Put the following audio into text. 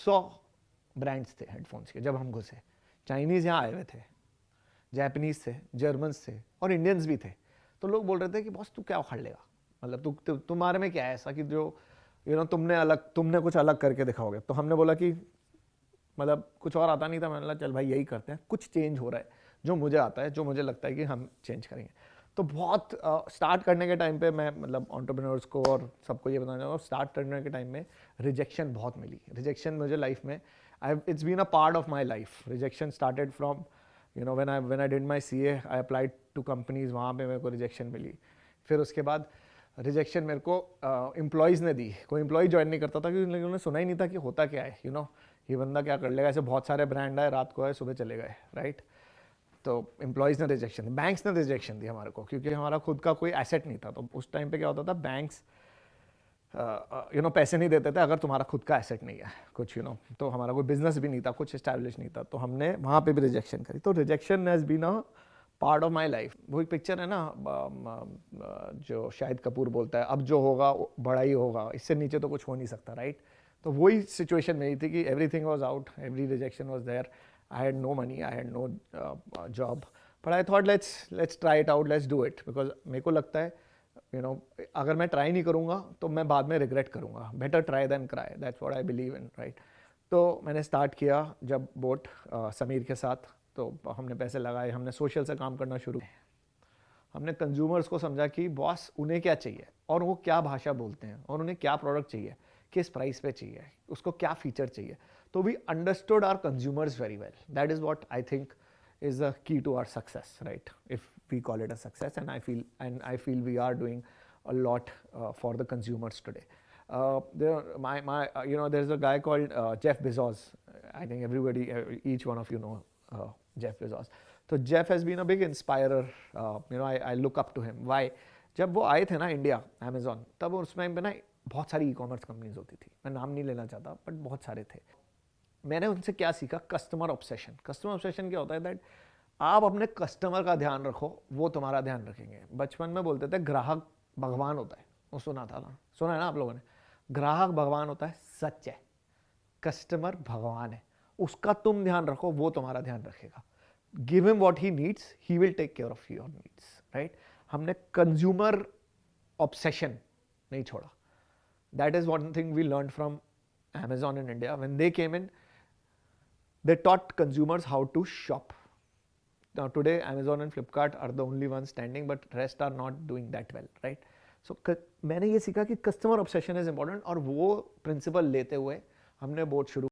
100 brands थे headphones के जब हम घुसे। चाइनीज़ यहाँ आए हुए थे, जापानीज थे, जर्मन्स थे और इंडियंस भी थे। तो लोग बोल रहे थे कि बॉस तू क्या उखाड़ लेगा, मतलब तुम्हारे में क्या है ऐसा कि जो तुमने कुछ अलग करके दिखाओगे। तो हमने बोला कि मतलब कुछ और आता नहीं था, मैंने बोला चल भाई यही करते हैं, कुछ चेंज हो रहा है, जो मुझे आता है, जो मुझे लगता है कि हम चेंज करेंगे। तो बहुत स्टार्ट करने के टाइम पे मैं मतलब एंटरप्रेन्योर्स को और सबको ये बताना चाहूँगा, स्टार्ट करने के टाइम में रिजेक्शन बहुत मिली। रिजेक्शन मुझे लाइफ में it's been a part of my life. Rejection started from when I did my CA, I applied to companies, वहाँ पे मेरे को रिजेक्शन मिली। फिर उसके बाद रिजेक्शन मेरे को एम्प्लॉयज़ ने दी। कोई एम्प्लॉय ज्वाइन नहीं करता था क्योंकि उन्होंने सुना ही नहीं था कि होता क्या है, ये बंदा क्या कर लेगा। ऐसे बहुत सारे ब्रांड आए, रात को आए, सुबह चले गए, राइट। तो एम्प्लॉयज़ ने रिजेक्शन दी, बैंक्स ने रिजेक्शन दी हमारे को, क्योंकि हमारा खुद का कोई एसेट नहीं था। तो उस टाइम पे क्या होता था, बैंक्स पैसे नहीं देते थे अगर तुम्हारा खुद का एसेट नहीं है कुछ, तो हमारा कोई बिजनेस भी नहीं था, कुछ इस्टेब्लिश नहीं था। तो हमने वहाँ पे भी रिजेक्शन करी। तो rejection has been a part of my life. वो एक पिक्चर है ना, जो शाहिद कपूर बोलता है, अब जो होगा बड़ा ही होगा, इससे नीचे तो कुछ हो नहीं सकता, राइट। तो वही सिचुएशन मेरी थी कि everything was out, every rejection was there, I had no money, I had no job, but I thought let's try it out, let's do it. Because मेरे को लगता है अगर मैं ट्राई नहीं करूँगा तो मैं बाद में रिग्रेट करूँगा। Better try then cry, that's what I believe in, right. तो मैंने स्टार्ट किया जब बोट समीर के साथ, तो हमने पैसे लगाए, हमने सोशल से काम करना शुरू। हमने कंज्यूमर्स को समझा कि बॉस उन्हें क्या चाहिए और वो क्या भाषा बोलते हैं और उन्हें क्या प्रोडक्ट चाहिए, किस प्राइस पे चाहिए, उसको क्या फीचर चाहिए। तो we understood our consumers very well. That is what I think is the key to our success, right? If we call it a success, and I feel we are doing a lot for the consumers today. There's a guy called Jeff Bezos. I think everybody, each one of you know Jeff Bezos. So Jeff has been a big inspirer. I look up to him. Why? जब वो आए थे ना India, Amazon, तब उस time पे ना बहुत सारी ई-कॉमर्स कंपनीज होती थी। मैं नाम नहीं लेना चाहता, बट बहुत सारे थे। मैंने उनसे क्या सीखा, कस्टमर ऑब्सेशन। कस्टमर ऑब्सेशन क्या होता है, दैट आप अपने कस्टमर का ध्यान रखो, वो तुम्हारा ध्यान रखेंगे। बचपन में बोलते थे ग्राहक भगवान होता है, वो सुना था ना, सुना है ना आप लोगों ने, ग्राहक भगवान होता है, सच है। कस्टमर भगवान है, उसका तुम ध्यान रखो, वो तुम्हारा ध्यान रखेगा। Give him what he needs, he will take care of your needs, right. हमने कंज्यूमर ऑब्सेशन नहीं छोड़ा। That is one thing we learn from Amazon in India. When they came in, they taught consumers how to shop. Now today Amazon and Flipkart are the only ones standing, but rest are not doing that well, right? So मैंने ये सीखा कि customer obsession is important, और वो principal लेते हुए हमने boat शुरू